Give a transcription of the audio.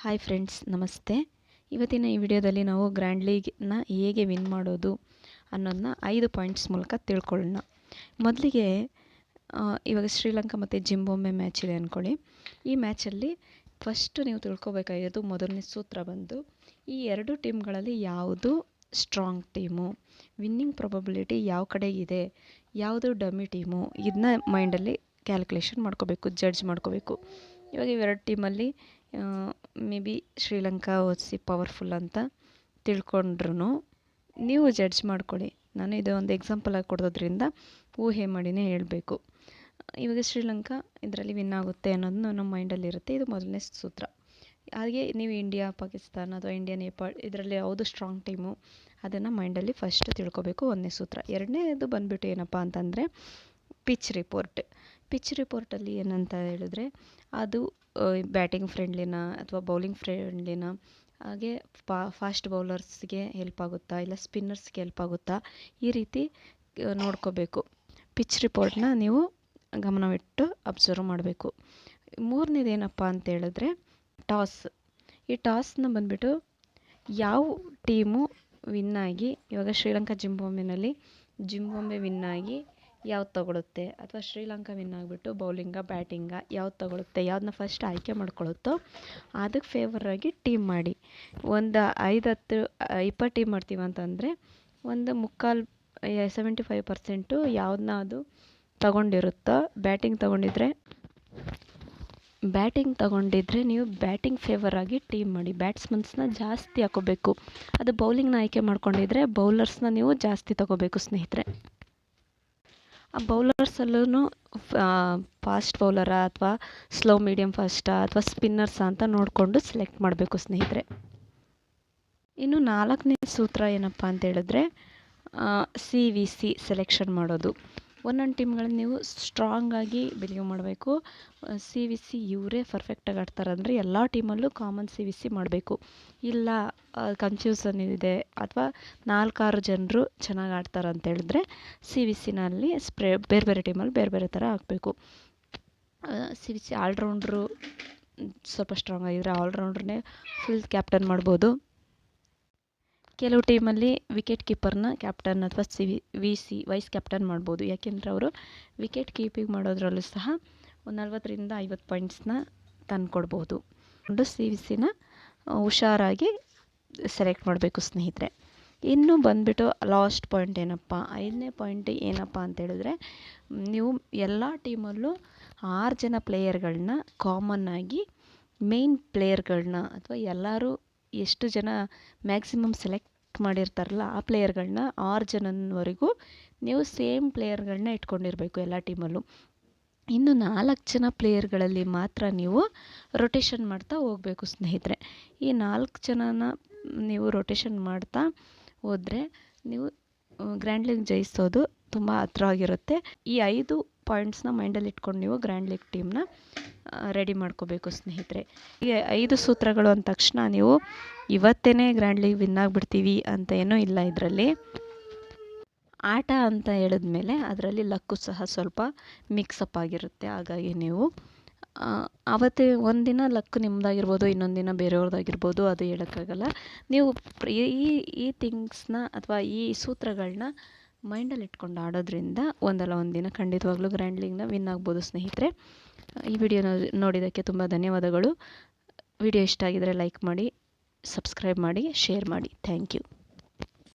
Hi friends, ನಮಸ್ತೆ. ಇವತ್ತಿನ ಈ ವಿಡಿಯೋದಲ್ಲಿ ನಾವು ಗ್ರ್ಯಾಂಡ್ ಲೀಗ್ನ ಹೇಗೆ ವಿನ್ ಮಾಡೋದು ಅನ್ನೋದನ್ನ 5 ಪಾಯಿಂಟ್ಸ್ ಮೂಲಕ ತಿಳ್ಕೊಳ್ಳೋಣ. ಮೊದಲಿಗೆ ಇವಾಗ ಶ್ರೀಲಂಕಾ ಮತ್ತು ಜಿಂಬಾಬ್ವೆ ಮ್ಯಾಚ್ ಇದೆ ಅಂದ್ಕೊಳ್ಳಿ. ಈ ಮ್ಯಾಚಲ್ಲಿ ಫಸ್ಟು ನೀವು ತಿಳ್ಕೊಬೇಕಾಗಿರೋದು ಮೊದಲನೇ ಸೂತ್ರ ಬಂದು, ಈ ಎರಡು ಟೀಮ್ಗಳಲ್ಲಿ ಯಾವುದು ಸ್ಟ್ರಾಂಗ್ ಟೀಮು, ವಿನ್ನಿಂಗ್ ಪ್ರೊಬಬಿಲಿಟಿ ಯಾವ ಕಡೆಗಿದೆ, ಯಾವುದು ಡಮ್ಮಿ ಟೀಮು, ಇದನ್ನ ಮೈಂಡಲ್ಲಿ ಕ್ಯಾಲ್ಕುಲೇಷನ್ ಮಾಡ್ಕೋಬೇಕು, ಜಡ್ಜ್ ಮಾಡ್ಕೋಬೇಕು. ಇವಾಗ ಇವೆರಡು ಟೀಮಲ್ಲಿ ಮೇ ಬಿ ಶ್ರೀಲಂಕಾ ಪವರ್ಫುಲ್ ಅಂತ ತಿಳ್ಕೊಂಡ್ರು ನೀವು ಜಡ್ಜ್ ಮಾಡ್ಕೊಳ್ಳಿ. ನಾನು ಇದು ಒಂದು ಎಕ್ಸಾಂಪಲಾಗಿ ಕೊಡೋದ್ರಿಂದ ಊಹೆ ಮಾಡಿನೇ ಹೇಳಬೇಕು. ಇವಾಗ ಶ್ರೀಲಂಕಾ ಇದರಲ್ಲಿ ವಿನ್ ಆಗುತ್ತೆ ಅನ್ನೋದು ನಮ್ಮ ಮೈಂಡಲ್ಲಿರುತ್ತೆ. ಇದು ಮೊದಲನೇ ಸೂತ್ರ. ಹಾಗೆ ನೀವು ಇಂಡಿಯಾ, ಪಾಕಿಸ್ತಾನ ಅಥವಾ ಇಂಡಿಯಾ, ನೇಪಾಳ್ ಇದರಲ್ಲಿ ಯಾವುದು ಸ್ಟ್ರಾಂಗ್ ಟೀಮು ಅದನ್ನು ಮೈಂಡಲ್ಲಿ ಫಸ್ಟ್ ತಿಳ್ಕೊಬೇಕು, ಒಂದನೇ ಸೂತ್ರ. ಎರಡನೇದು ಬಂದುಬಿಟ್ಟು ಏನಪ್ಪ ಅಂತಂದರೆ ಪಿಚ್ ರಿಪೋರ್ಟಲ್ಲಿ ಏನಂತ ಹೇಳಿದ್ರೆ ಅದು ಬ್ಯಾಟಿಂಗ್ ಫ್ರೆಂಡ್ಲಿನ ಅಥವಾ ಬೌಲಿಂಗ್ ಫ್ರೆಂಡ್ಲಿನ, ಹಾಗೆ ಫಾಸ್ಟ್ ಬೌಲರ್ಸ್ಗೆ ಹೆಲ್ಪ್ ಆಗುತ್ತಾ ಇಲ್ಲ ಸ್ಪಿನ್ನರ್ಸ್ಗೆ ಹೆಲ್ಪ್ ಆಗುತ್ತಾ, ಈ ರೀತಿ ನೋಡ್ಕೋಬೇಕು. ಪಿಚ್ ರಿಪೋರ್ಟ್ನ ನೀವು ಗಮನವಿಟ್ಟು ಅಬ್ಸರ್ವ್ ಮಾಡಬೇಕು. ಮೂರನೇದು ಏನಪ್ಪ ಅಂತ ಹೇಳಿದ್ರೆ ಟಾಸ್. ಈ ಟಾಸ್ನ ಬಂದುಬಿಟ್ಟು ಯಾವ ಟೀಮು ವಿನ್ನಾಗಿ, ಇವಾಗ ಶ್ರೀಲಂಕಾ ಜಿಂಬಾಬ್ವೆ ವಿನ್ನಾಗಿ ಯಾವ್ದು ತಗೊಳುತ್ತೆ, ಅಥವಾ ಶ್ರೀಲಂಕಾ ವಿನ್ ಆಗಿಬಿಟ್ಟು ಬೌಲಿಂಗ ಬ್ಯಾಟಿಂಗ ಯಾವ್ದು ತಗೊಳುತ್ತೆ, ಯಾವ್ದನ್ನ ಫಸ್ಟ್ ಆಯ್ಕೆ ಮಾಡ್ಕೊಳ್ಳುತ್ತೋ ಅದಕ್ಕೆ ಫೇವರಾಗಿ ಟೀಮ್ ಮಾಡಿ. ಒಂದು 5-10-20 ಟೀಮ್ ಮಾಡ್ತೀವಿ ಅಂತಂದರೆ ಒಂದು 75% ಯಾವ್ದನ್ನ ಅದು ತಗೊಂಡಿರುತ್ತೋ, ಬ್ಯಾಟಿಂಗ್ ತಗೊಂಡಿದ್ರೆ ನೀವು ಬ್ಯಾಟಿಂಗ್ ಫೇವರಾಗಿ ಟೀಮ್ ಮಾಡಿ. ಬ್ಯಾಟ್ಸ್ಮನ್ಸ್ನ ಜಾಸ್ತಿ ಹಾಕೋಬೇಕು. ಅದು ಬೌಲಿಂಗ್ನ ಆಯ್ಕೆ ಮಾಡ್ಕೊಂಡಿದ್ರೆ ಬೌಲರ್ಸ್ನ ನೀವು ಜಾಸ್ತಿ ತಗೋಬೇಕು ಸ್ನೇಹಿತರೆ. ಆ ಬೌಲರ್ಸಲ್ಲೂ ಫಾಸ್ಟ್ ಬೌಲರಾ ಅಥವಾ ಸ್ಲೋ ಮೀಡಿಯಮ್ ಫಾಸ್ಟಾ ಅಥವಾ ಸ್ಪಿನ್ನರ್ಸಾ ಅಂತ ನೋಡಿಕೊಂಡು ಸೆಲೆಕ್ಟ್ ಮಾಡಬೇಕು ಸ್ನೇಹಿತರೆ. ಇನ್ನು 4ನೇ ಸೂತ್ರ ಏನಪ್ಪ ಅಂತ ಹೇಳಿದ್ರೆ CVC ಸೆಲೆಕ್ಷನ್ ಮಾಡೋದು. ಒಂದೊಂದು ಟೀಮ್ಗಳನ್ನ ನೀವು ಸ್ಟ್ರಾಂಗಾಗಿ ಬಿಲೀವ್ ಮಾಡಬೇಕು. CVC ಇವರೇ ಪರ್ಫೆಕ್ಟಾಗಿ ಆಡ್ತಾರೆ ಅಂದರೆ ಎಲ್ಲ ಟೀಮಲ್ಲೂ ಕಾಮನ್ CVC ಮಾಡಬೇಕು. ಇಲ್ಲ ಕನ್ಫ್ಯೂಸನ್ ಇದೆ ಅಥವಾ 4-6 ಜನರು ಚೆನ್ನಾಗಿ ಆಡ್ತಾರೆ ಅಂತ ಹೇಳಿದ್ರೆ CVCನಲ್ಲಿ ಬೇರೆ ಬೇರೆ ಟೀಮಲ್ಲಿ ಬೇರೆ ಬೇರೆ ಥರ ಹಾಕಬೇಕು. CVC ಆಲ್ರೌಂಡ್ರು ಸ್ವಲ್ಪ ಸ್ಟ್ರಾಂಗ್ ಆಗಿದ್ರೆ ಆಲ್ರೌಂಡ್ರನ್ನೇ ಫುಲ್ ಕ್ಯಾಪ್ಟನ್ ಮಾಡ್ಬೋದು. ಕೆಲವು ಟೀಮಲ್ಲಿ ವಿಕೆಟ್ ಕೀಪರ್ನ ಕ್ಯಾಪ್ಟನ್ ಅಥವಾ ವೈಸ್ ಕ್ಯಾಪ್ಟನ್ ಮಾಡ್ಬೋದು. ಯಾಕೆಂದರೆ ಅವರು ವಿಕೆಟ್ ಕೀಪಿಂಗ್ ಮಾಡೋದ್ರಲ್ಲೂ ಸಹ ಒಂದು 40-50 ಪಾಯಿಂಟ್ಸ್ನ ತಂದುಕೊಡ್ಬೋದು. CVCನ ಹುಷಾರಾಗಿ ಸೆಲೆಕ್ಟ್ ಮಾಡಬೇಕು ಸ್ನೇಹಿತರೆ. ಇನ್ನು ಬಂದುಬಿಟ್ಟು ಲಾಸ್ಟ್ ಪಾಯಿಂಟ್ ಏನಪ್ಪ, 5ನೇ ಪಾಯಿಂಟ್ ಏನಪ್ಪ ಅಂತ ಹೇಳಿದ್ರೆ, ನೀವು ಎಲ್ಲ ಟೀಮಲ್ಲೂ 6 ಜನ ಪ್ಲೇಯರ್ಗಳನ್ನ ಕಾಮನ್ನಾಗಿ ಮೇನ್ ಪ್ಲೇಯರ್ಗಳನ್ನ ಅಥವಾ ಎಲ್ಲರೂ ಎಷ್ಟು ಜನ ಮ್ಯಾಕ್ಸಿಮಮ್ ಸೆಲೆಕ್ಟ್ ಮಾಡಿರ್ತಾರಲ್ಲ ಆ ಪ್ಲೇಯರ್ಗಳನ್ನ 6 ಜನವರೆಗೂ ನೀವು ಸೇಮ್ ಪ್ಲೇಯರ್ಗಳನ್ನ ಇಟ್ಕೊಂಡಿರಬೇಕು ಎಲ್ಲ ಟೀಮಲ್ಲೂ. ಇನ್ನು 4 ಜನ ಪ್ಲೇಯರ್ಗಳಲ್ಲಿ ಮಾತ್ರ ನೀವು ರೊಟೇಷನ್ ಮಾಡ್ತಾ ಹೋಗಬೇಕು ಸ್ನೇಹಿತರೆ. ಈ 4 ಜನನ ನೀವು ರೊಟೇಷನ್ ಮಾಡ್ತಾ ಹೋದರೆ ನೀವು ಗ್ರ್ಯಾಂಡ್ ಲೀಗ್ ಜಯಿಸೋದು ತುಂಬ ಹತ್ರ ಆಗಿರುತ್ತೆ. ಈ 5 ಪಾಯಿಂಟ್ಸ್ನ ಮೈಂಡಲ್ಲಿ ಇಟ್ಕೊಂಡು ನೀವು ಗ್ರ್ಯಾಂಡ್ ಲೀಗ್ ಟೀಮ್ನ ರೆಡಿ ಮಾಡ್ಕೋಬೇಕು ಸ್ನೇಹಿತರೆ. ಈ 5 ಸೂತ್ರಗಳು ಅಂದ ತಕ್ಷಣ ನೀವು ಇವತ್ತೇ ಗ್ರ್ಯಾಂಡ್ ಲೀಗ್ ವಿನ್ ಆಗಿಬಿಡ್ತೀವಿ ಅಂತ ಏನೂ ಇಲ್ಲ. ಇದರಲ್ಲಿ ಆಟ ಅಂತ ಹೇಳಿದ್ಮೇಲೆ ಅದರಲ್ಲಿ ಲಕ್ಕು ಸಹ ಸ್ವಲ್ಪ ಮಿಕ್ಸಪ್ ಆಗಿರುತ್ತೆ. ಹಾಗಾಗಿ ನೀವು ಆವತ್ತೇ ಒಂದಿನ ಲಕ್ ನಿಮ್ಮದಾಗಿರ್ಬೋದು, ಇನ್ನೊಂದು ದಿನ ಬೇರೆಯವ್ರದ್ದಾಗಿರ್ಬೋದು, ಅದು ಹೇಳೋಕ್ಕಾಗಲ್ಲ. ನೀವು ಈ ಥಿಂಗ್ಸ್ನ ಅಥವಾ ಈ ಸೂತ್ರಗಳನ್ನ ಮೈಂಡಲ್ಲಿ ಇಟ್ಕೊಂಡು ಆಡೋದ್ರಿಂದ ಒಂದಲ್ಲ ಒಂದು ದಿನ ಖಂಡಿತವಾಗ್ಲೂ ಗ್ರ್ಯಾಂಡ್ ಲೀಗ್ನ ವಿನ್ ಆಗ್ಬೋದು ಸ್ನೇಹಿತರೆ. ಈ ವಿಡಿಯೋ ನೋಡಿದ್ದಕ್ಕೆ ತುಂಬ ಧನ್ಯವಾದಗಳು. ವಿಡಿಯೋ ಇಷ್ಟ ಆಗಿದರೆ ಲೈಕ್ ಮಾಡಿ, ಸಬ್ಸ್ಕ್ರೈಬ್ ಮಾಡಿ, ಶೇರ್ ಮಾಡಿ. Thank you.